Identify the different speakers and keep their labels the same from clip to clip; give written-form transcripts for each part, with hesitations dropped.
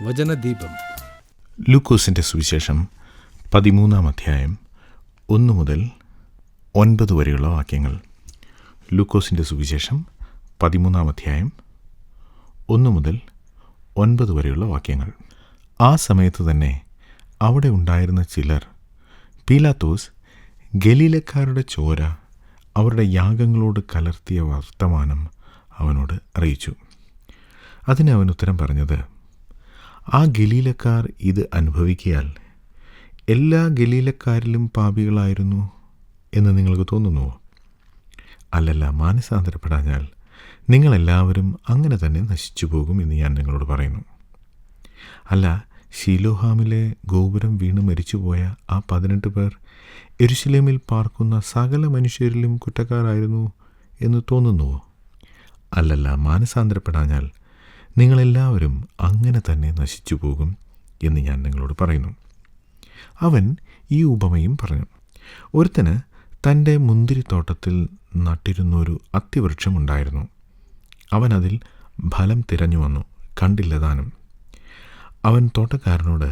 Speaker 1: വചനദീപം.
Speaker 2: ലൂക്കോസിൻ്റെ സുവിശേഷം 13-ാം അധ്യായം 1 മുതൽ 9 വരെയുള്ള വാക്യങ്ങൾ. ലൂക്കോസിൻ്റെ സുവിശേഷം 13-ാം അധ്യായം 1 മുതൽ 9 വരെയുള്ള വാക്യങ്ങൾ. ആ സമയത്ത് തന്നെ അവിടെ ഉണ്ടായിരുന്ന ചിലർ പീലാത്തോസ് ഗലീലക്കാരുടെ ചോര അവരുടെ യാഗങ്ങളോട് കലർത്തിയ വർത്തമാനം അവനോട് അറിയിച്ചു. അതിന് അവൻ ഉത്തരം പറഞ്ഞത്, ആ ഗലീലക്കാർ ഇത് അനുഭവിക്കയാൽ എല്ലാ ഗലീലക്കാരിലും പാപികളായിരുന്നു എന്ന് നിങ്ങൾക്ക് തോന്നുന്നുവോ? അല്ലല്ല, മാനസാന്തരപ്പെടാഞ്ഞാൽ നിങ്ങളെല്ലാവരും അങ്ങനെ തന്നെ നശിച്ചു പോകും എന്ന് ഞാൻ നിങ്ങളോട് പറയുന്നു. അല്ല, ശീലോഹാമിലെ ഗോപുരം വീണ് മരിച്ചുപോയ ആ 18 പേർ യെരുശലേമിൽ പാർക്കുന്ന സകല മനുഷ്യരിലും കുറ്റക്കാരായിരുന്നു എന്ന് തോന്നുന്നുവോ? അല്ലല്ല, മാനസാന്തരപ്പെടാഞ്ഞാൽ നിങ്ങളെല്ലാവരും അങ്ങനെ തന്നെ നശിച്ചു പോകും എന്ന് ഞാൻ നിങ്ങളോട് പറയുന്നു. അവൻ ഈ ഉപമയും പറഞ്ഞു. ഒരുത്തന് തൻ്റെ മുന്തിരിത്തോട്ടത്തിൽ നട്ടിരുന്നൊരു അത്തിവൃക്ഷമുണ്ടായിരുന്നു. അവൻ അതിൽ ഫലം തിരഞ്ഞു വന്നു, കണ്ടില്ലതാനും. അവൻ തോട്ടക്കാരനോട്,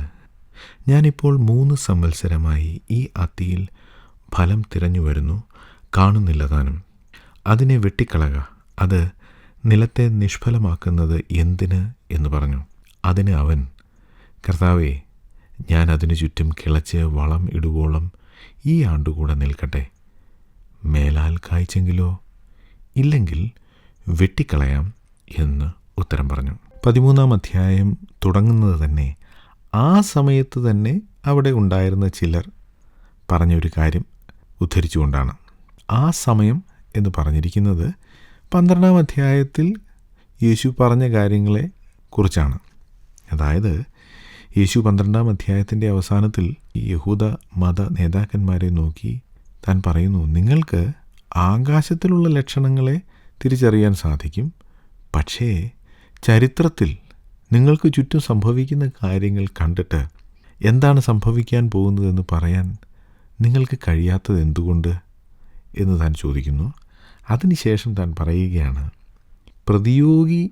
Speaker 2: ഞാനിപ്പോൾ 3 സംവത്സരമായി ഈ അത്തിയിൽ ഫലം തിരഞ്ഞു വരുന്നു, കാണുന്നില്ലതാനും. അതിനെ വെട്ടിക്കളക, അത് നിലത്തെ നിഷ്ഫലമാക്കുന്നത് എന്തിന് എന്ന് പറഞ്ഞു. അതിന് അവൻ, കർത്താവേ, ഞാൻ അതിനു ചുറ്റും കിളച്ച് വളം ഇടുവോളം ഈ ആണ്ടുകൂടെ നിൽക്കട്ടെ. മേലാൽ കായ്ച്ചെങ്കിലോ? ഇല്ലെങ്കിൽ വെട്ടിക്കളയാം എന്ന് ഉത്തരം പറഞ്ഞു. 13-ാം അധ്യായം തുടങ്ങുന്നത് തന്നെ ആ സമയത്ത് തന്നെ അവിടെ ഉണ്ടായിരുന്ന ചിലർ പറഞ്ഞൊരു കാര്യം ഉദ്ധരിച്ചുകൊണ്ടാണ്. ആ സമയം എന്ന് പറഞ്ഞിരിക്കുന്നത് 12-ാം അധ്യായത്തിൽ യേശു പറഞ്ഞ കാര്യങ്ങളെ കുറിച്ചാണ്. അതായത് യേശു 12-ാം അധ്യായത്തിൻ്റെ അവസാനത്തിൽ യഹൂദ മത നേതാക്കന്മാരെ നോക്കി താൻ പറയുന്നു, നിങ്ങൾക്ക് ആകാശത്തിലുള്ള ലക്ഷണങ്ങളെ തിരിച്ചറിയാൻ സാധിക്കും, പക്ഷേ ചരിത്രത്തിൽ നിങ്ങൾക്ക് ചുറ്റും സംഭവിക്കുന്ന കാര്യങ്ങൾ കണ്ടിട്ട് എന്താണ് സംഭവിക്കാൻ പോകുന്നതെന്ന് പറയാൻ നിങ്ങൾക്ക് കഴിയാത്തത് എന്തുകൊണ്ട് എന്ന് താൻ ചോദിക്കുന്നു. അതിനുശേഷം താൻ പറയുകയാണ്, പ്രതിയോഗി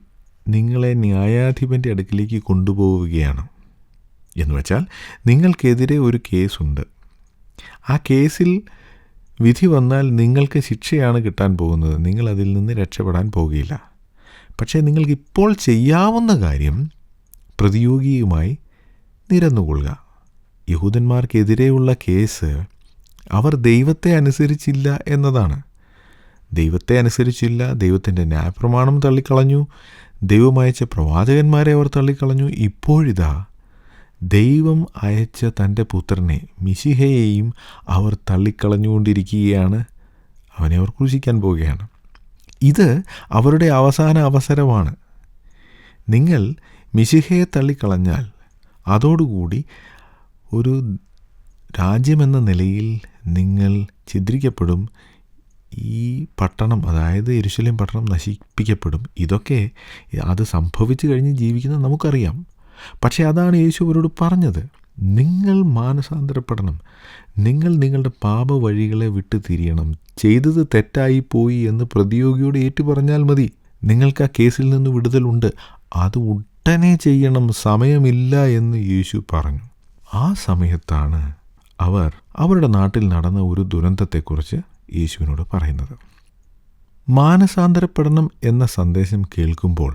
Speaker 2: നിങ്ങളെ ന്യായാധിപൻ്റെ അടുക്കിലേക്ക് കൊണ്ടുപോവുകയാണ് എന്ന് വെച്ചാൽ നിങ്ങൾക്കെതിരെ ഒരു കേസുണ്ട്. ആ കേസിൽ വിധി വന്നാൽ നിങ്ങൾക്ക് ശിക്ഷയാണ് കിട്ടാൻ പോകുന്നത്. നിങ്ങൾ അതിൽ നിന്ന് രക്ഷപ്പെടാൻ പോകുകയില്ല. പക്ഷേ നിങ്ങൾക്കിപ്പോൾ ചെയ്യാവുന്ന കാര്യം പ്രതിയോഗിയുമായി നിരന്നുകൊള്ളുക. യഹൂദന്മാർക്കെതിരെയുള്ള കേസ് അവർ ദൈവത്തെ അനുസരിച്ചില്ല എന്നതാണ്. ദൈവത്തെ അനുസരിച്ചില്ല, ദൈവത്തിൻ്റെ ന്യായപ്രമാണം തള്ളിക്കളഞ്ഞു, ദൈവം അയച്ച പ്രവാചകന്മാരെ അവർ തള്ളിക്കളഞ്ഞു. ഇപ്പോഴിതാ ദൈവം അയച്ച തൻ്റെ പുത്രനെ മിശിഹയെയും അവർ തള്ളിക്കളഞ്ഞുകൊണ്ടിരിക്കുകയാണ്. അവനെ അവർ ക്രൂശിക്കാൻ പോവുകയാണ്. ഇത് അവരുടെ അവസാന അവസരമാണ്. നിങ്ങൾ മിശിഹയെ തള്ളിക്കളഞ്ഞാൽ അതോടുകൂടി ഒരു രാജ്യമെന്ന നിലയിൽ നിങ്ങൾ ഛിദ്രിക്കപ്പെടും. ഈ പട്ടണം, അതായത് യെരുശലേം പട്ടണം നശിപ്പിക്കപ്പെടും. ഇതൊക്കെ അത് സംഭവിച്ചു കഴിഞ്ഞ് ജീവിക്കുന്ന നമുക്കറിയാം. പക്ഷേ അതാണ് യേശു അവരോട് പറഞ്ഞത്, നിങ്ങൾ മാനസാന്തരപ്പെടണം, നിങ്ങൾ നിങ്ങളുടെ പാപ വഴികളെ വിട്ടു തിരിയണം, ചെയ്തത് തെറ്റായിപ്പോയി എന്ന് പ്രതിയോഗിയോട് ഏറ്റുപറഞ്ഞാൽ മതി. നിങ്ങൾക്ക് ആ കേസിൽ നിന്ന് വിടുതലുണ്ട്, അത് ഉടനെ ചെയ്യണം, സമയമില്ല എന്ന് യേശു പറഞ്ഞു. ആ സമയത്താണ് അവർ അവരുടെ നാട്ടിൽ നടന്ന ഒരു ദുരന്തത്തെക്കുറിച്ച് യേശുവിനോട് പറയുന്നത്. മാനസാന്തരപ്പെടണം എന്ന സന്ദേശം കേൾക്കുമ്പോൾ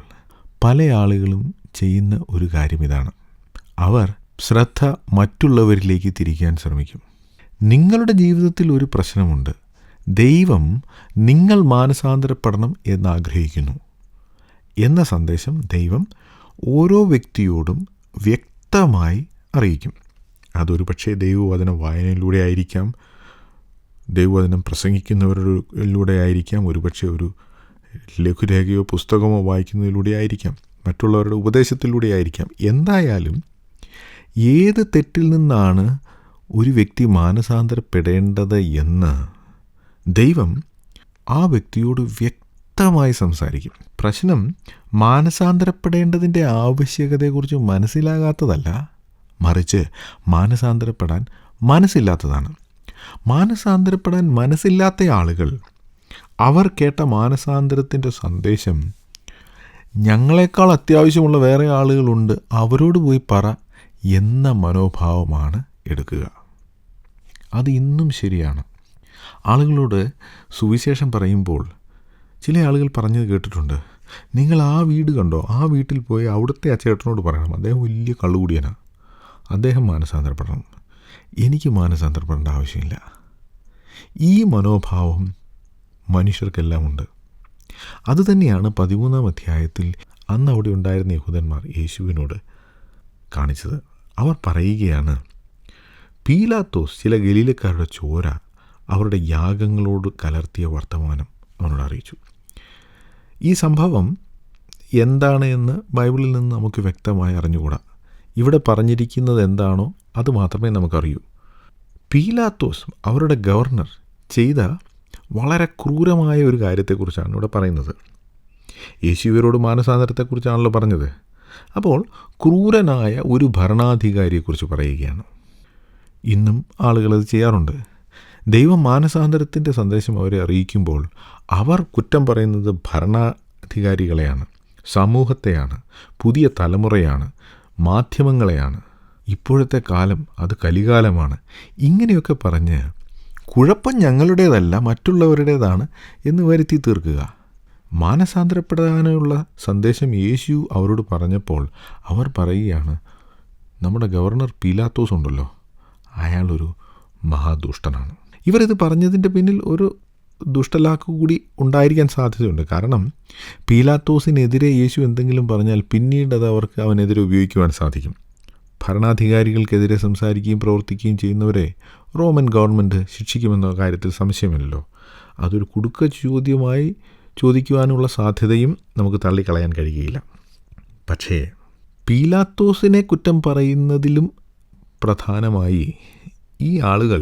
Speaker 2: പല ആളുകളും ചെയ്യുന്ന ഒരു കാര്യം ഇതാണ്. അവർ ശ്രദ്ധ മറ്റുള്ളവരിലേക്ക് തിരിക്കാൻ ശ്രമിക്കും. നിങ്ങളുടെ ജീവിതത്തിൽ ഒരു പ്രശ്നമുണ്ട്, ദൈവം നിങ്ങൾ മാനസാന്തരപ്പെടണം എന്നാഗ്രഹിക്കുന്നു എന്ന സന്ദേശം ദൈവം ഓരോ വ്യക്തിയോടും വ്യക്തമായി അറിയിക്കും. അതൊരു പക്ഷേ ദൈവവചന വായനയിലൂടെ ആയിരിക്കാം, ദൈവവചനം പ്രസംഗിക്കുന്നവരിലൂടെ ആയിരിക്കാം, ഒരുപക്ഷെ ഒരു ലഘുരേഖയോ പുസ്തകമോ വായിക്കുന്നതിലൂടെ ആയിരിക്കാം, മറ്റുള്ളവരുടെ ഉപദേശത്തിലൂടെ ആയിരിക്കാം. എന്തായാലും ഏത് തെറ്റിൽ നിന്നാണ് ഒരു വ്യക്തി മാനസാന്തരപ്പെടേണ്ടത് എന്ന് ദൈവം ആ വ്യക്തിയോട് വ്യക്തമായി സംസാരിക്കും. പ്രശ്നം മാനസാന്തരപ്പെടേണ്ടതിൻ്റെ ആവശ്യകതയെക്കുറിച്ച് മനസ്സിലാകാത്തതല്ല, മറിച്ച് മാനസാന്തരപ്പെടാൻ മനസ്സില്ലാത്തതാണ്. മാനസാന്തരപ്പെടാൻ മനസ്സില്ലാത്ത ആളുകൾ അവർ കേട്ട മാനസാന്തരത്തിൻ്റെ സന്ദേശം ഞങ്ങളെക്കാൾ അത്യാവശ്യമുള്ള വേറെ ആളുകളുണ്ട്, അവരോട് പോയി പറ എന്ന മനോഭാവമാണ് എടുക്കുക. അത് ഇന്നും ശരിയാണ്. ആളുകളോട് സുവിശേഷം പറയുമ്പോൾ ചില ആളുകൾ പറഞ്ഞത് കേട്ടിട്ടുണ്ട്, നിങ്ങൾ ആ വീട് കണ്ടോ, ആ വീട്ടിൽ പോയി അവിടുത്തെ ആ ചേട്ടനോട് പറയണം, അദ്ദേഹം വലിയ കള്ളുകൂടിയനാണ്, അദ്ദേഹം മാനസാന്തരപ്പെടണം. എനിക്ക് മാനസാന്തരപ്പെടേണ്ട ആവശ്യമില്ല. ഈ മനോഭാവം മനുഷ്യർക്കെല്ലാം ഉണ്ട്. അതുതന്നെയാണ് 13-ാം അധ്യായത്തിൽ അന്ന് അവിടെ ഉണ്ടായിരുന്ന യഹൂദന്മാർ യേശുവിനോട് കാണിച്ചത്. അവർ പറയുകയാണ്, പീലാത്തോസ് ചില ഗലീലക്കാരുടെ ചോര അവരുടെ യാഗങ്ങളോട് കലർത്തിയ വർത്തമാനം അവനോട് അറിയിച്ചു. ഈ സംഭവം എന്താണ് എന്ന് ബൈബിളിൽ നിന്ന് നമുക്ക് വ്യക്തമായി അറിഞ്ഞുകൂടാ. ഇവിടെ പറഞ്ഞിരിക്കുന്നത് എന്താണോ അത് മാത്രമേ നമുക്കറിയൂ. പീലാത്തോസ്, അവരുടെ ഗവർണർ, ചെയ്ത വളരെ ക്രൂരമായ ഒരു കാര്യത്തെക്കുറിച്ചാണ് ഇവിടെ പറയുന്നത്. യേശു ഇവരോട് മാനസാന്തരത്തെക്കുറിച്ചാണല്ലോ പറഞ്ഞത്. അപ്പോൾ ക്രൂരനായ ഒരു ഭരണാധികാരിയെക്കുറിച്ച് പറയുകയാണ്. ഇന്നും ആളുകളത് ചെയ്യാറുണ്ട്. ദൈവം മാനസാന്തരത്തിൻ്റെ സന്ദേശം അവരെ അറിയിക്കുമ്പോൾ അവർ കുറ്റം പറയുന്നത് ഭരണാധികാരികളെയാണ്, സമൂഹത്തെയാണ്, പുതിയ തലമുറയാണ്, മാധ്യമങ്ങളെയാണ്. ഇപ്പോഴത്തെ കാലം അത് കലികാലമാണ്. ഇങ്ങനെയൊക്കെ പറഞ്ഞ് കുഴപ്പം ഞങ്ങളുടേതല്ല മറ്റുള്ളവരുടേതാണ് എന്ന് വരുത്തി തീർക്കുക. മാനസാന്തരപ്പെടാനുള്ള സന്ദേശം യേശു അവരോട് പറഞ്ഞപ്പോൾ അവർ പറയുകയാണ്, നമ്മുടെ ഗവർണർ പീലാത്തോസ് ഉണ്ടല്ലോ, അയാളൊരു മഹാദുഷ്ടനാണ്. ഇവരിത് പറഞ്ഞതിൻ്റെ പിന്നിൽ ഒരു ദുഷ്ടലാക്ക് കൂടി ഉണ്ടായിരിക്കാൻ സാധ്യതയുണ്ട്. കാരണം പീലാത്തോസിനെതിരെ യേശു എന്തെങ്കിലും പറഞ്ഞാൽ പിന്നീട് അത് അവർക്ക് അവനെതിരെ ഉപയോഗിക്കുവാൻ സാധിക്കും. ഭരണാധികാരികൾക്കെതിരെ സംസാരിക്കുകയും പ്രവർത്തിക്കുകയും ചെയ്യുന്നവരെ റോമൻ ഗവൺമെൻറ് ശിക്ഷിക്കുമെന്ന കാര്യത്തിൽ സംശയമില്ലല്ലോ. അതൊരു കുടുക്ക ചോദ്യമായി ചോദിക്കുവാനുള്ള സാധ്യതയും നമുക്ക് തള്ളിക്കളയാൻ കഴിയുകയില്ല. പക്ഷേ പീലാത്തോസിനെ കുറ്റം പറയുന്നതിലും പ്രധാനമായി ഈ ആളുകൾ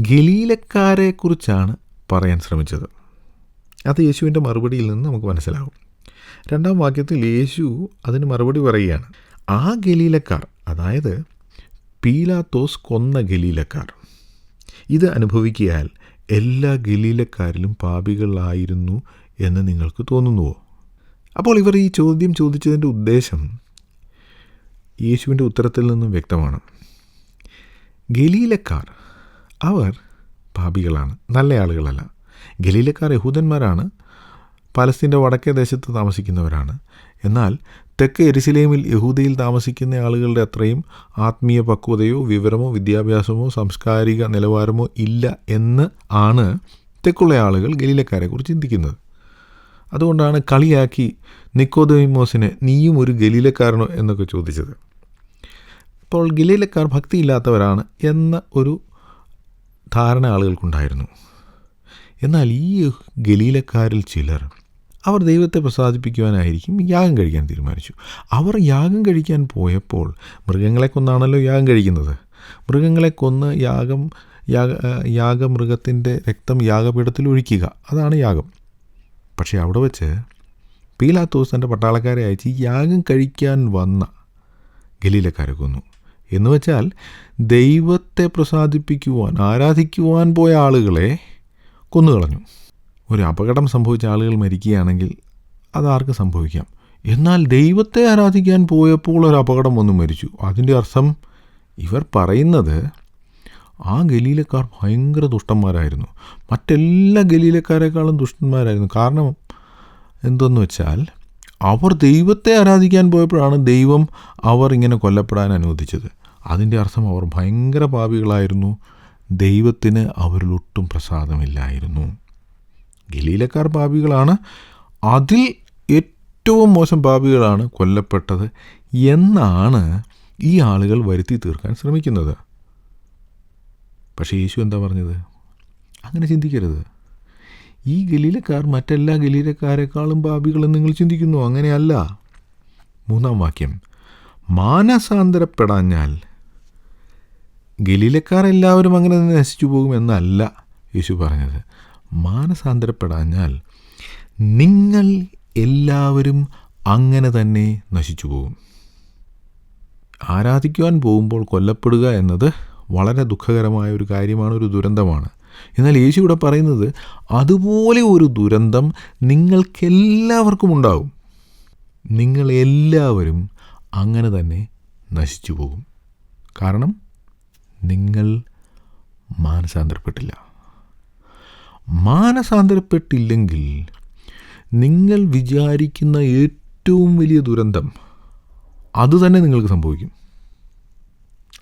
Speaker 2: ഗലീലക്കാരെക്കുറിച്ചാണ് പറയാൻ ശ്രമിച്ചത്. അത് യേശുവിൻ്റെ മറുപടിയിൽ നിന്ന് നമുക്ക് മനസ്സിലാകും. 2-ാം വാക്യത്തിൽ യേശു അതിന് മറുപടി പറയുകയാണ്. ആ ഗലീലക്കാർ, അതായത് പീലാത്തോസ് കൊന്ന ഗലീലക്കാർ, ഇത് അനുഭവിക്കിയാൽ എല്ലാ ഗലീലക്കാരിലും പാപികളായിരുന്നു എന്ന് നിങ്ങൾക്ക് തോന്നുന്നുവോ? അപ്പോൾ ഇവർ ഈ ചോദ്യം ചോദിച്ചതിൻ്റെ ഉദ്ദേശം യേശുവിൻ്റെ ഉത്തരത്തിൽ നിന്നും വ്യക്തമാണ്. ഗലീലക്കാർ അവർ പാപികളാണ്, നല്ല ആളുകളല്ല. ഗലീലക്കാർ യഹൂദന്മാരാണ്, പലസ്തീൻ്റെ വടക്കേ ദേശത്ത് താമസിക്കുന്നവരാണ്. എന്നാൽ തെക്ക് യെരുശലേമിൽ യഹൂദയിൽ താമസിക്കുന്ന ആളുകളുടെ അത്രയും ആത്മീയ പക്വതയോ വിവരമോ വിദ്യാഭ്യാസമോ സാംസ്കാരിക നിലവാരമോ ഇല്ല എന്ന് ആണ് തെക്കുള്ള ആളുകൾ ഗലീലക്കാരെക്കുറിച്ച് ചിന്തിക്കുന്നത്. അതുകൊണ്ടാണ് കളിയാക്കി നിക്കോദെമോസിനെ നീയും ഒരു ഗലീലക്കാരനോ എന്നൊക്കെ ചോദിച്ചത്. അപ്പോൾ ഗലീലക്കാർ ഭക്തിയില്ലാത്തവരാണ് എന്ന ഒരു ധാരണ ആളുകൾക്കുണ്ടായിരുന്നു. എന്നാൽ ഈ ഗലീലക്കാരിൽ ചിലർ അവർ ദൈവത്തെ പ്രസാദിപ്പിക്കുവാനായിരിക്കും യാഗം കഴിക്കാൻ തീരുമാനിച്ചു. അവർ യാഗം കഴിക്കാൻ പോയപ്പോൾ മൃഗങ്ങളെ കൊന്നാണല്ലോ യാഗം കഴിക്കുന്നത്. മൃഗങ്ങളെ കൊന്ന് യാഗമൃഗത്തിൻ്റെ രക്തം യാഗപീഠത്തിൽ ഒഴിക്കുക, അതാണ് യാഗം. പക്ഷേ അവിടെ വെച്ച് പീലാത്തോസ് തൻ്റെ പട്ടാളക്കാരെ അയച്ച് യാഗം കഴിക്കാൻ വന്ന ഗലീലക്കാരെ കൊന്നു. എന്ന് വെച്ചാൽ ദൈവത്തെ പ്രസാദിപ്പിക്കുവാൻ, ആരാധിക്കുവാൻ പോയ ആളുകളെ കൊന്നുകളഞ്ഞു. ഒരു അപകടം സംഭവിച്ച ആളുകൾ മരിക്കുകയാണെങ്കിൽ അതാർക്ക് സംഭവിക്കാം. എന്നാൽ ദൈവത്തെ ആരാധിക്കാൻ പോയപ്പോൾ ഒരു അപകടം വന്നു മരിച്ചു. അതിൻ്റെ അർത്ഥം ഇവർ പറയുന്നത് ആ ഗലീലക്കാർ ഭയങ്കര ദുഷ്ടന്മാരായിരുന്നു, മറ്റെല്ലാ ഗലീലക്കാരെക്കാളും ദുഷ്ടന്മാരായിരുന്നു. കാരണം എന്തെന്ന് വെച്ചാൽ അവർ ദൈവത്തെ ആരാധിക്കാൻ പോയപ്പോഴാണ് ദൈവം അവർ ഇങ്ങനെ കൊല്ലപ്പെടാൻ അനുവദിച്ചത്. അതിൻ്റെ അർത്ഥം അവർ ഭയങ്കര പാപികളായിരുന്നു, ദൈവത്തിന് അവരിലൊട്ടും പ്രസാദമില്ലായിരുന്നു. ഗലീലക്കാർ പാപികളാണ്, അതിൽ ഏറ്റവും മോശം പാപികളാണ് കൊല്ലപ്പെട്ടത് എന്നാണ് ഈ ആളുകൾ വരുത്തി തീർക്കാൻ ശ്രമിക്കുന്നത്. പക്ഷേ യേശു എന്താ പറഞ്ഞത്? അങ്ങനെ ചിന്തിക്കരുത്. ഈ ഗലീലക്കാർ മറ്റെല്ലാ ഗലീലക്കാരെക്കാളും പാപികളെന്ന് നിങ്ങൾ ചിന്തിക്കുന്നു. അങ്ങനെയല്ല. 3-ാം വാക്യം, മാനസാന്തരപ്പെടാഞ്ഞാൽ ഗലീലക്കാർ എല്ലാവരും അങ്ങനെ തന്നെ നശിച്ചു പോകുമെന്നല്ല യേശു പറഞ്ഞത്. മാനസാന്തരപ്പെടാഞ്ഞാൽ നിങ്ങൾ എല്ലാവരും അങ്ങനെ തന്നെ നശിച്ചു പോകും. ആരാധിക്കുവാൻ പോകുമ്പോൾ കൊല്ലപ്പെടുക എന്നത് വളരെ ദുഃഖകരമായ ഒരു കാര്യമാണ്, ഒരു ദുരന്തമാണ്. എന്നാൽ യേശു ഇവിടെ പറയുന്നത് അതുപോലെ ഒരു ദുരന്തം നിങ്ങൾക്കെല്ലാവർക്കും ഉണ്ടാകും. നിങ്ങളെല്ലാവരും അങ്ങനെ തന്നെ നശിച്ചു പോകും. കാരണം നിങ്ങൾ മാനസാന്തരപ്പെട്ടില്ല. മാനസാന്തരപ്പെട്ടില്ലെങ്കിൽ നിങ്ങൾ വിചാരിക്കുന്ന ഏറ്റവും വലിയ ദുരന്തം അതുതന്നെ നിങ്ങൾക്ക് സംഭവിക്കും.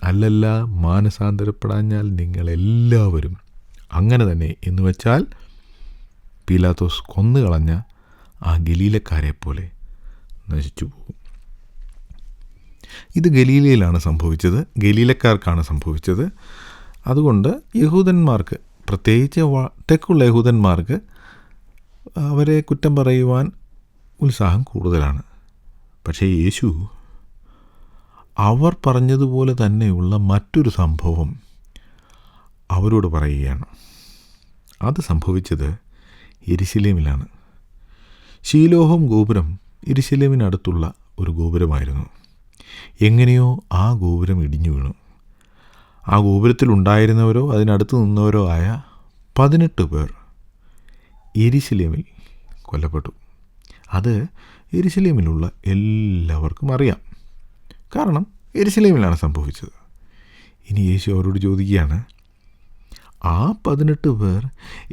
Speaker 2: അല്ലല്ല, മാനസാന്തരപ്പെടാഞ്ഞാൽ നിങ്ങളെല്ലാവരും അങ്ങനെ തന്നെ എന്ന് വെച്ചാൽ പീലാത്തോസ് കൊന്നുകളഞ്ഞ ആ ഗലീലക്കാരെ പോലെ നശിച്ചു പോകും. ഇത് ഗലീലയിലാണ് സംഭവിച്ചത്, ഗലീലക്കാർക്കാണ് സംഭവിച്ചത്. അതുകൊണ്ട് യഹൂദന്മാർക്ക്, പ്രത്യേകിച്ച് തെക്കുള്ള യഹൂദന്മാർക്ക് അവരെ കുറ്റം പറയുവാൻ ഉത്സാഹം കൂടുതലാണ്. പക്ഷേ യേശു അവർ പറഞ്ഞതുപോലെ തന്നെയുള്ള മറ്റൊരു സംഭവം അവരോട് പറയുകയാണ്. അത് സംഭവിച്ചത് യെരുശലേമിലാണ്. ശീലോഹം ഗോപുരം യെരുശലേമിനടുത്തുള്ള ഒരു ഗോപുരമായിരുന്നു. എങ്ങനെയോ ആ ഗോപുരം ഇടിഞ്ഞു വീണു. ആ ഗോപുരത്തിലുണ്ടായിരുന്നവരോ അതിനടുത്ത് നിന്നവരോ ആയ 18 പേർ യെരുശലേമിൽ കൊല്ലപ്പെട്ടു. അത് യെരുശലേമിലുള്ള എല്ലാവർക്കും അറിയാം. കാരണം യെരുശലേമിലാണ് സംഭവിച്ചത്. ഇനി യേശു അവരോട് ചോദിക്കുകയാണ്, ആ 18 പേർ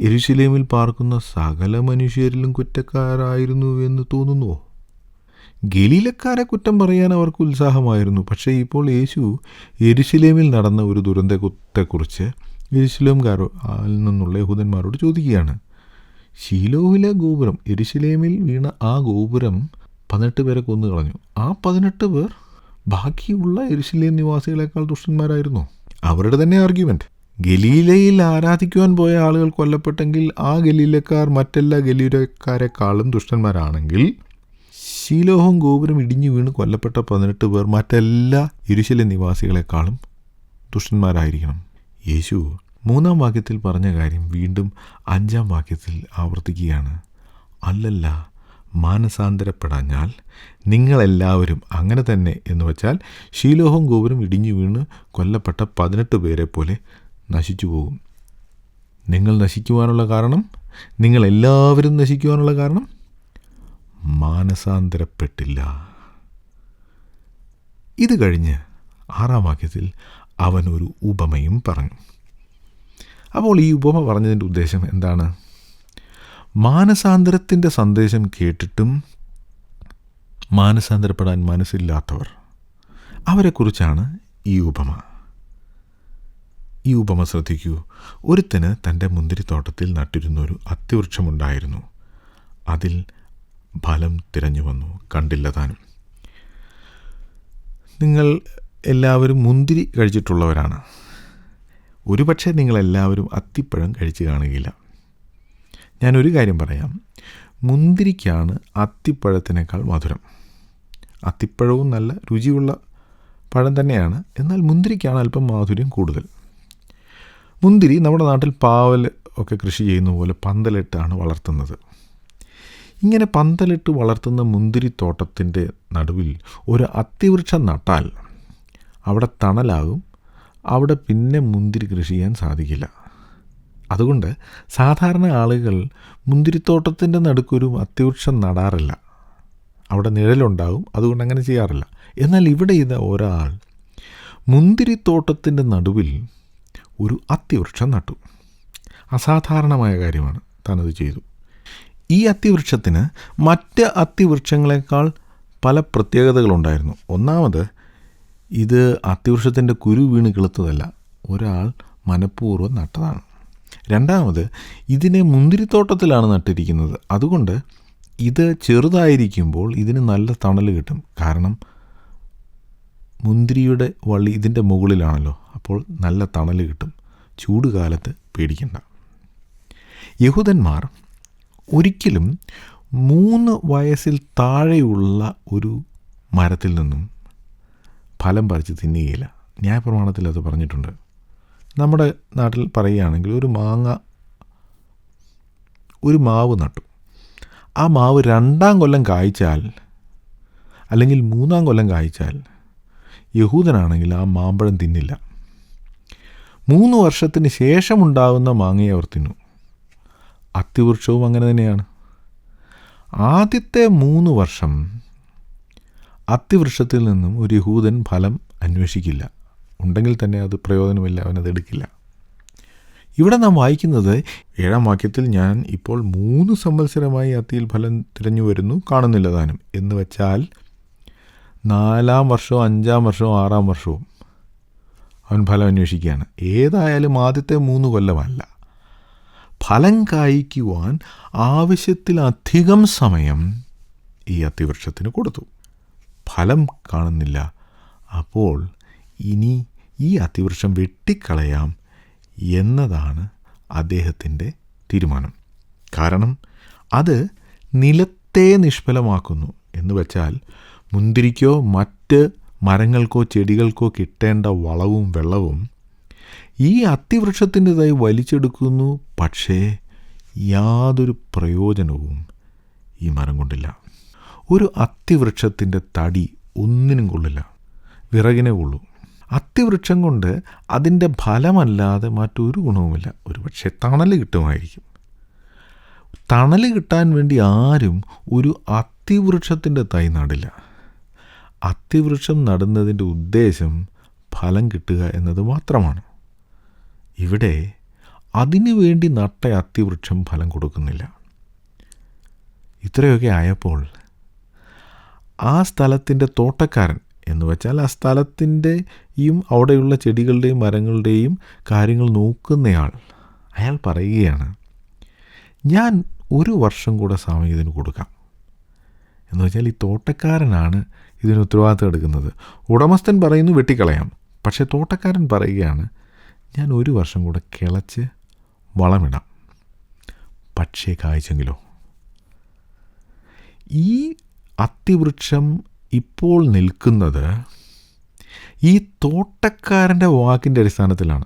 Speaker 2: യെരുശലേമിൽ പാർക്കുന്ന സകല മനുഷ്യരിലും കുറ്റക്കാരായിരുന്നു എന്ന് തോന്നുന്നുവോ? ഗലീലക്കാരെ കുറ്റം പറയാൻ അവർക്ക് ഉത്സാഹമായിരുന്നു. പക്ഷേ ഇപ്പോൾ യേശു യെരുശലേമിൽ നടന്ന ഒരു ദുരന്തത്തെക്കുറിച്ച് യെരുശലേംകാരിൽ നിന്നുള്ള യഹൂദന്മാരോട് ചോദിക്കുകയാണ്. ശീലോഹിലെ ഗോപുരം, യെരുശലേമിൽ വീണ ആ ഗോപുരം 18 പേരെ കൊന്നു കളഞ്ഞു. ആ 18 പേർ ബാക്കിയുള്ള യെരുശലേം നിവാസികളെക്കാൾ ദുഷ്ടന്മാരായിരുന്നു. അവരുടെ തന്നെ ആർഗ്യുമെൻറ്റ്. ഗലീലയിൽ ആരാധിക്കുവാൻ പോയ ആളുകൾ കൊല്ലപ്പെട്ടെങ്കിൽ ആ ഗലീലക്കാർ മറ്റെല്ലാ ഗലീലക്കാരെക്കാളും ദുഷ്ടന്മാരാണെങ്കിൽ ശീലോഹം ഗോപുരം ഇടിഞ്ഞു വീണ് കൊല്ലപ്പെട്ട 18 പേർ മറ്റെല്ലാ യെരുശലേം നിവാസികളെക്കാളും ദുഷ്ടന്മാരായിരിക്കണം. യേശു 3-ാം വാക്യത്തിൽ പറഞ്ഞ കാര്യം വീണ്ടും 5-ാം വാക്യത്തിൽ ആവർത്തിക്കുകയാണ്. അല്ലല്ല, മാനസാന്തരപ്പെടാഞ്ഞാൽ നിങ്ങളെല്ലാവരും അങ്ങനെ തന്നെ എന്ന് വച്ചാൽ ശീലോഹം ഗോപുരം ഇടിഞ്ഞു വീണ് കൊല്ലപ്പെട്ട 18 പേരെ പോലെ നശിച്ചു പോകും. നിങ്ങൾ നശിക്കുവാനുള്ള കാരണം, നിങ്ങളെല്ലാവരും നശിക്കുവാനുള്ള കാരണം മാനസാന്തരപ്പെട്ടില്ല. ഇത് കഴിഞ്ഞ് 6-ാം വാക്യത്തിൽ അവൻ ഒരു ഉപമയും പറഞ്ഞു. അപ്പോൾ ഈ ഉപമ പറഞ്ഞതിൻ്റെ ഉദ്ദേശം എന്താണ്? മാനസാന്തരത്തിൻ്റെ സന്ദേശം കേട്ടിട്ടും മാനസാന്തരപ്പെടാൻ മനസ്സില്ലാത്തവർ, അവരെക്കുറിച്ചാണ് ഈ ഉപമ. ഈ ഉപമ ശ്രദ്ധിക്കൂ. ഒരുത്തന് തൻ്റെ മുന്തിരിത്തോട്ടത്തിൽ നട്ടിരുന്നൊരു അത്തിവൃക്ഷമുണ്ടായിരുന്നു. അതിൽ ഫലം തിരഞ്ഞു വന്നു, കണ്ടില്ല താനും. നിങ്ങൾ എല്ലാവരും മുന്തിരി കഴിച്ചിട്ടുള്ളവരാണ്. ഒരുപക്ഷെ നിങ്ങളെല്ലാവരും അത്തിപ്പഴം കഴിച്ച് കാണുകയില്ല. ഞാനൊരു കാര്യം പറയാം, മുന്തിരിക്കാണ് അത്തിപ്പഴത്തിനേക്കാൾ മധുരം. അത്തിപ്പഴവും നല്ല രുചിയുള്ള പഴം തന്നെയാണ്, എന്നാൽ മുന്തിരിക്കാണ് അല്പം മാധുര്യം കൂടുതൽ. മുന്തിരി നമ്മുടെ നാട്ടിൽ പാവൽ ഒക്കെ കൃഷി ചെയ്യുന്ന പോലെ പന്തലിട്ടാണ് വളർത്തുന്നത്. ഇങ്ങനെ പന്തലിട്ട് വളർത്തുന്ന മുന്തിരിത്തോട്ടത്തിൻ്റെ നടുവിൽ ഒരു അത്തിവൃക്ഷം നട്ടാൽ അവിടെ തണലാകും, അവിടെ പിന്നെ മുന്തിരി കൃഷി ചെയ്യാൻ സാധിക്കില്ല. അതുകൊണ്ട് സാധാരണ ആളുകൾ മുന്തിരിത്തോട്ടത്തിൻ്റെ നടുക്കൊരു അത്തിവൃക്ഷം നടാറില്ല. അവിടെ നിഴലുണ്ടാകും, അതുകൊണ്ട് അങ്ങനെ ചെയ്യാറില്ല. എന്നാൽ ഇവിടെ ഇത് ഒരാൾ മുന്തിരിത്തോട്ടത്തിൻ്റെ നടുവിൽ ഒരു അത്തിവൃക്ഷം നട്ടു. അസാധാരണമായ കാര്യമാണ്, താനത് ചെയ്തു. ഈ അത്തിവൃക്ഷത്തിന് മറ്റ് അത്തിവൃക്ഷങ്ങളെക്കാൾ പല പ്രത്യേകതകളുണ്ടായിരുന്നു. ഒന്നാമത്, ഇത് അത്തിവൃക്ഷത്തിൻ്റെ കുരു വീണ് കിളുത്തതല്ല, ഒരാൾ മനഃപൂർവ്വം നട്ടതാണ്. രണ്ടാമത്, ഇതിനെ മുന്തിരിത്തോട്ടത്തിലാണ് നട്ടിരിക്കുന്നത്. അതുകൊണ്ട് ഇത് ചെറുതായിരിക്കുമ്പോൾ ഇതിന് നല്ല തണൽ കിട്ടും. കാരണം മുന്തിരിയുടെ വള്ളി ഇതിൻ്റെ മുകളിലാണല്ലോ, അപ്പോൾ നല്ല തണൽ കിട്ടും. ചൂട് കാലത്ത് പേടിക്കണ്ട. യഹൂദന്മാർ ഒരിക്കലും 3 വയസ്സിൽ താഴെയുള്ള ഒരു മരത്തിൽ നിന്നും ഫലം പറിച്ച് തിന്നുകയില്ല. ന്യായപ്രമാണത്തിൽ അത് പറഞ്ഞിട്ടുണ്ട്. നമ്മുടെ നാട്ടിൽ പറയുകയാണെങ്കിൽ ഒരു മാവ് നട്ടു. ആ മാവ് 2-ാം കൊല്ലം കായ്ച്ചാൽ, അല്ലെങ്കിൽ 3-ാം കൊല്ലം കായ്ച്ചാൽ, യഹൂദനാണെങ്കിൽ ആ മാമ്പഴം തിന്നില്ല. 3 വർഷത്തിന് ശേഷമുണ്ടാകുന്ന മാങ്ങയെ അവർ തിന്നു. അത്തിവൃക്ഷവും അങ്ങനെ തന്നെയാണ്. ആദ്യത്തെ 3 വർഷം അത്തിവൃക്ഷത്തിൽ നിന്നും ഒരു യഹൂദൻ ഫലം അന്വേഷിക്കില്ല. ഉണ്ടെങ്കിൽ തന്നെ അത് പ്രയോജനമില്ല, അവനത് എടുക്കില്ല. ഇവിടെ നാം വായിക്കുന്നത് 7-ാം വാക്യത്തിൽ, ഞാൻ ഇപ്പോൾ 3 സംവത്സരമായി അത്തിയിൽ ഫലം തിരഞ്ഞു വരുന്നു, കാണുന്നില്ല താനും. എന്ന് വെച്ചാൽ 4-ാം വർഷവും 5-ാം വർഷവും 6-ാം വർഷവും അവൻ ഫലം അന്വേഷിക്കുകയാണ്. ഏതായാലും ആദ്യത്തെ 3 കൊല്ലമല്ല. ഫലം കായ്ക്കുവാൻ ആവശ്യത്തിലധികം സമയം ഈ അത്തിവൃക്ഷത്തിന് കൊടുത്തു. ഫലം കാണുന്നില്ല. അപ്പോൾ ഇനി ഈ അത്തിവൃക്ഷം വെട്ടിക്കളയാം എന്നതാണ് അദ്ദേഹത്തിൻ്റെ തീരുമാനം. കാരണം അത് നിലത്തെ നിഷ്ഫലമാക്കുന്നു. എന്ന് വെച്ചാൽ മുന്തിരിക്കോ മറ്റ് മരങ്ങൾക്കോ ചെടികൾക്കോ കിട്ടേണ്ട വളവും വെള്ളവും ഈ അത്തിവൃക്ഷത്തിൻ്റെതായി വലിച്ചെടുക്കുന്നു. പക്ഷേ യാതൊരു പ്രയോജനവും ഈ മരം കൊണ്ടില്ല. ഒരു അത്തിവൃക്ഷത്തിൻ്റെ തടി ഒന്നിനും കൊള്ളില്ല, വിറകിനെ കൊള്ളൂ. അത്തിവൃക്ഷം കൊണ്ട് അതിൻ്റെ ഫലമല്ലാതെ മറ്റൊരു ഗുണവുമില്ല. ഒരു പക്ഷേ തണൽ കിട്ടുമായിരിക്കും. തണൽ കിട്ടാൻ വേണ്ടി ആരും ഒരു അത്തിവൃക്ഷത്തിൻ്റെ തൈ നടില്ല. അത്തിവൃക്ഷം നടുന്നതിൻ്റെ ഉദ്ദേശം ഫലം കിട്ടുക എന്നത് മാത്രമാണ്. ഇവിടെ അതിനു വേണ്ടി നട്ട അത്തിവൃക്ഷം ഫലം കൊടുക്കുന്നില്ല. ഇത്രയൊക്കെ ആയപ്പോൾ ആ സ്ഥലത്തിൻ്റെ തോട്ടക്കാരൻ, എന്ന് വെച്ചാൽ ആ സ്ഥലത്തിൻ്റെയും അവിടെയുള്ള ചെടികളുടെയും മരങ്ങളുടെയും കാര്യങ്ങൾ നോക്കുന്നയാൾ, അയാൾ പറയുകയാണ്, ഞാൻ 1 വർഷം കൂടെ സമയം ഇതിന് കൊടുക്കാം. എന്ന് വെച്ചാൽ ഈ തോട്ടക്കാരനാണ് ഇതിന് ഉത്തരവാദിത്തം എടുക്കുന്നത്. ഉടമസ്ഥൻ പറയുന്നു വെട്ടിക്കളയാം. പക്ഷേ തോട്ടക്കാരൻ പറയുകയാണ്, ഞാൻ 1 വർഷം കൂടെ കിളച്ച് വളമിടാം. പക്ഷേ കായ്ച്ചെങ്കിലോ? ഈ അത്തിവൃക്ഷം ഇപ്പോൾ നിൽക്കുന്നത് ഈ തോട്ടക്കാരൻ്റെ വാക്കിൻ്റെ അടിസ്ഥാനത്തിലാണ്.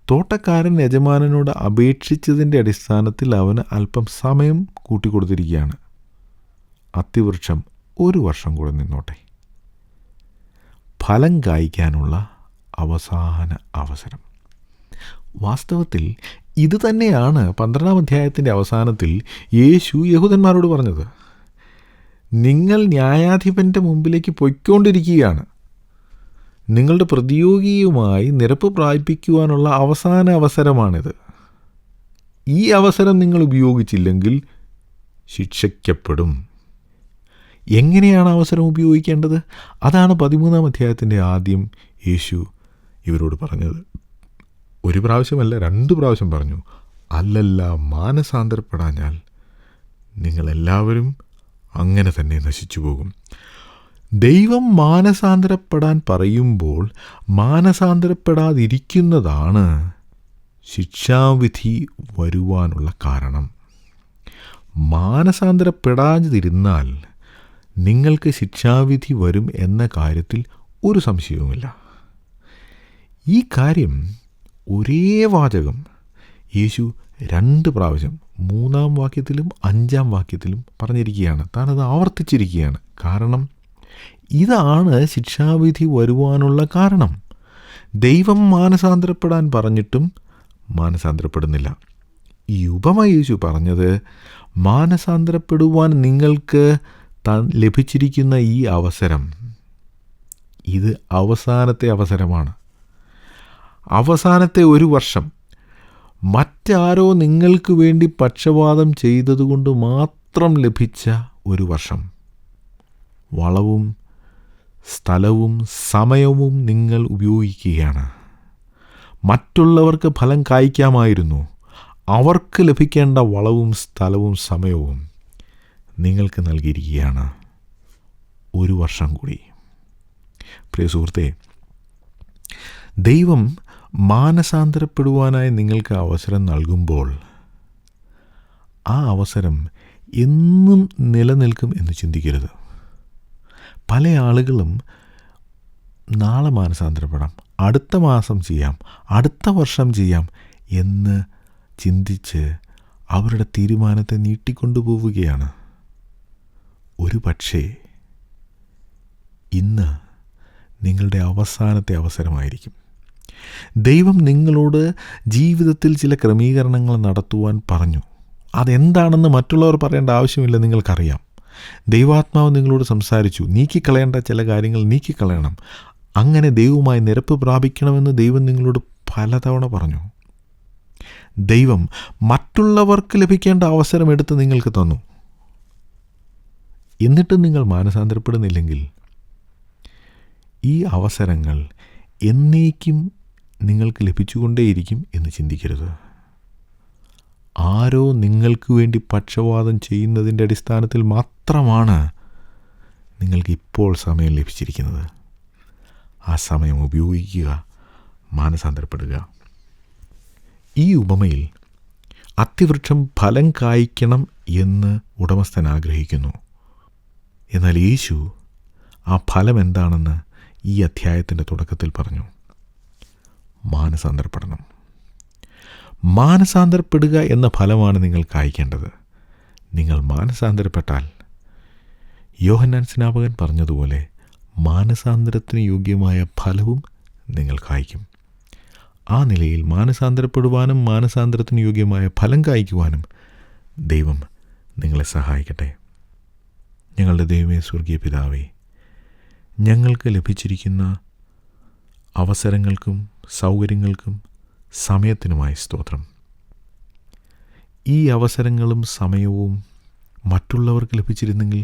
Speaker 2: തോട്ടക്കാരൻ യജമാനനോട് അപേക്ഷിച്ചതിൻ്റെ അടിസ്ഥാനത്തിൽ അവന് അല്പം സമയം കൂട്ടിക്കൊടുത്തിരിക്കുകയാണ്. അത്തിവൃക്ഷം 1 വർഷം കൂടെ നിന്നോട്ടെ. ഫലം കായ്ക്കാനുള്ള അവസാന അവസരം. വാസ്തവത്തിൽ ഇത് തന്നെയാണ് 12-ാം അധ്യായത്തിൻ്റെ അവസാനത്തിൽ യേശു യഹൂദന്മാരോട് പറഞ്ഞത്. നിങ്ങൾ ന്യായാധിപൻ്റെ മുമ്പിലേക്ക് പൊയ്ക്കൊണ്ടിരിക്കുകയാണ്. നിങ്ങളുടെ പ്രതിയോഗിയുമായി നിരപ്പ് പ്രാപിക്കുവാനുള്ള അവസാന അവസരമാണിത്. ഈ അവസരം നിങ്ങൾ ഉപയോഗിച്ചില്ലെങ്കിൽ ശിക്ഷിക്കപ്പെടും. എങ്ങനെയാണ് അവസരം ഉപയോഗിക്കേണ്ടത്? അതാണ് 13-ാം അധ്യായത്തിൻ്റെ ആദ്യം യേശു ഇവരോട് പറഞ്ഞത്. 1 പ്രാവശ്യമല്ല, 2 പ്രാവശ്യം പറഞ്ഞു. അല്ലല്ല, മാനസാന്തരപ്പെടാഞ്ഞാൽ നിങ്ങളെല്ലാവരും അങ്ങനെ തന്നെ നശിച്ചു പോകും. ദൈവം മാനസാന്തരപ്പെടാൻ പറയുമ്പോൾ മാനസാന്തരപ്പെടാതിരിക്കുന്നതാണ് ശിക്ഷാവിധി വരുവാനുള്ള കാരണം. മാനസാന്തരപ്പെടാതിരുന്നാൽ നിങ്ങൾക്ക് ശിക്ഷാവിധി വരും എന്ന കാര്യത്തിൽ ഒരു സംശയവുമില്ല. ഈ കാര്യം ഒരേ വാചകം യേശു 2 പ്രാവശ്യം 3-ാം വാക്യത്തിലും 5-ാം വാക്യത്തിലും പറഞ്ഞിരിക്കുകയാണ്. താനത് ആവർത്തിച്ചിരിക്കുകയാണ്. കാരണം ഇതാണ് ശിക്ഷാവിധി വരുവാനുള്ള കാരണം. ദൈവം മാനസാന്തരപ്പെടാൻ പറഞ്ഞിട്ടും മാനസാന്തരപ്പെടുന്നില്ല. ഈ ഉപമ യേശു പറഞ്ഞത്, മാനസാന്തരപ്പെടുവാൻ നിങ്ങൾക്ക് ലഭിച്ചിരിക്കുന്ന ഈ അവസരം, ഇത് അവസാനത്തെ അവസരമാണ്. അവസാനത്തെ 1 വർഷം മറ്റാരോ നിങ്ങൾക്ക് വേണ്ടി പക്ഷപാതം ചെയ്തതുകൊണ്ട് മാത്രം ലഭിച്ച 1 വർഷം. വളവും സ്ഥലവും സമയവും നിങ്ങൾ ഉപയോഗിക്കുകയാണ്. മറ്റുള്ളവർക്ക് ഫലം കായ്ക്കാമായിരുന്നു. അവർക്ക് ലഭിക്കേണ്ട വളവും സ്ഥലവും സമയവും നിങ്ങൾക്ക് നൽകിയിരിക്കുകയാണ്. 1 വർഷം കൂടി. പ്രിയ സുഹൃത്തേ, ദൈവം മാനസാന്തരപ്പെടുവാനായി നിങ്ങൾക്ക് അവസരം നൽകുമ്പോൾ ആ അവസരം എന്നും നിലനിൽക്കും എന്ന് ചിന്തിക്കരുത്. പല ആളുകളും നാളെ മാനസാന്തരപ്പെടാം, അടുത്ത മാസം ചെയ്യാം, അടുത്ത വർഷം ചെയ്യാം എന്ന് ചിന്തിച്ച് അവരുടെ തീരുമാനത്തെ നീട്ടിക്കൊണ്ടുപോവുകയാണ്. ഒരു പക്ഷേ ഇന്ന് നിങ്ങളുടെ അവസാനത്തെ അവസരമായിരിക്കും. ദൈവം നിങ്ങളോട് ജീവിതത്തിൽ ചില ക്രമീകരണങ്ങൾ നടത്തുവാൻ പറഞ്ഞു. അതെന്താണെന്ന് മറ്റുള്ളവർ പറയേണ്ട ആവശ്യമില്ല, നിങ്ങൾക്കറിയാം. ദൈവാത്മാവ് നിങ്ങളോട് സംസാരിച്ചു, നീക്കിക്കളയേണ്ട ചില കാര്യങ്ങൾ നീക്കിക്കളയണം, അങ്ങനെ ദൈവവുമായി നിരപ്പ് പ്രാപിക്കണമെന്ന് ദൈവം നിങ്ങളോട് പലതവണ പറഞ്ഞു. ദൈവം മറ്റുള്ളവർക്ക് ലഭിക്കേണ്ട അവസരം എടുത്ത് നിങ്ങൾക്ക് തന്നു. എന്നിട്ടും നിങ്ങൾ മാനസാന്തരപ്പെടുന്നില്ലെങ്കിൽ ഈ അവസരങ്ങൾ എന്നേക്കും നിങ്ങൾക്ക് ലഭിച്ചുകൊണ്ടേയിരിക്കും എന്ന് ചിന്തിക്കരുത്. ആരോ നിങ്ങൾക്ക് വേണ്ടി പക്ഷപാതം ചെയ്യുന്നതിൻ്റെ അടിസ്ഥാനത്തിൽ മാത്രമാണ് നിങ്ങൾക്ക് ഇപ്പോൾ സമയം ലഭിച്ചിരിക്കുന്നത്. ആ സമയം ഉപയോഗിക്കുക, മാനസാന്തരപ്പെടുക. ഈ ഉപമയിൽ അത്തിവൃക്ഷം ഫലം കായ്ക്കണം എന്ന് ഉടമസ്ഥൻ ആഗ്രഹിക്കുന്നു. എന്നാൽ യേശു ആ ഫലം എന്താണെന്ന് ഈ അധ്യായത്തിൻ്റെ തുടക്കത്തിൽ പറഞ്ഞു. മാനസാന്തരപ്പെടണം. മാനസാന്തരപ്പെടുക എന്ന ഫലമാണ് നിങ്ങൾ കായ്ക്കേണ്ടത്. നിങ്ങൾ മാനസാന്തരപ്പെട്ടാൽ യോഹന്നാൻ സ്നാപകൻ പറഞ്ഞതുപോലെ മാനസാന്തരത്തിന് യോഗ്യമായ ഫലവും നിങ്ങൾ കായ്ക്കും. ആ നിലയിൽ മാനസാന്തരപ്പെടുവാനും മാനസാന്തരത്തിന് യോഗ്യമായ ഫലം കായ്ക്കുവാനും ദൈവം നിങ്ങളെ സഹായിക്കട്ടെ. ഞങ്ങളുടെ ദൈവമേ, സ്വർഗീയ പിതാവേ, ഞങ്ങൾക്ക് ലഭിച്ചിരിക്കുന്ന അവസരങ്ങൾക്കും സൗകര്യങ്ങൾക്കും സമയത്തിനുമായി സ്തോത്രം. ഈ അവസരങ്ങളും സമയവും മറ്റുള്ളവർക്ക് ലഭിച്ചിരുന്നെങ്കിൽ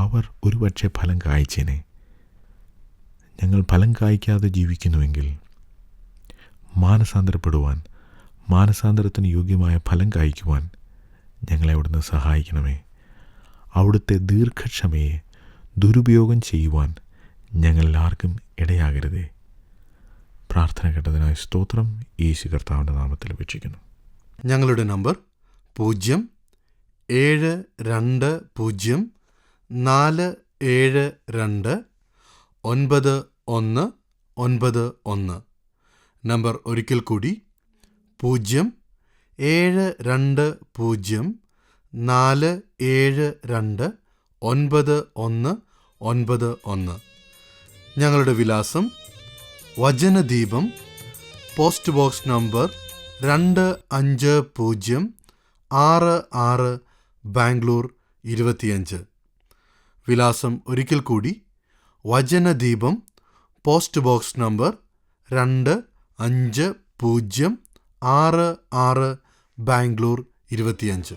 Speaker 2: അവർ ഒരുപക്ഷെ ഫലം കായ്ച്ചേനെ. ഞങ്ങൾ ഫലം കായ്ക്കാതെ ജീവിക്കുന്നുവെങ്കിൽ മാനസാന്തരപ്പെടുവാൻ, മാനസാന്തരത്തിന് യോഗ്യമായ ഫലം കായ്ക്കുവാൻ ഞങ്ങളെ അവിടുന്ന് സഹായിക്കണമേ. അവിടുത്തെ ദീർഘക്ഷമയെ ദുരുപയോഗം ചെയ്യുവാൻ ഞങ്ങളെല്ലാവർക്കും ഇടയാകരുതേ. പ്രാർത്ഥന കേട്ടതിനായി സ്തോത്രം. യേശു കർത്താവിൻ്റെ നാമത്തിൽ അപേക്ഷിക്കുന്നു.
Speaker 1: ഞങ്ങളുടെ നമ്പർ 0720972991. നമ്പർ ഒരിക്കൽ കൂടി 0720472991. ഞങ്ങളുടെ വിലാസം വചനദീപം, പോസ്റ്റ് ബോക്സ് നമ്പർ 2566, ബാംഗ്ലൂർ 25. വിലാസം ഒരിക്കൽ കൂടി വചനദീപം, പോസ്റ്റ് ബോക്സ് നമ്പർ 2566, ബാംഗ്ലൂർ 25.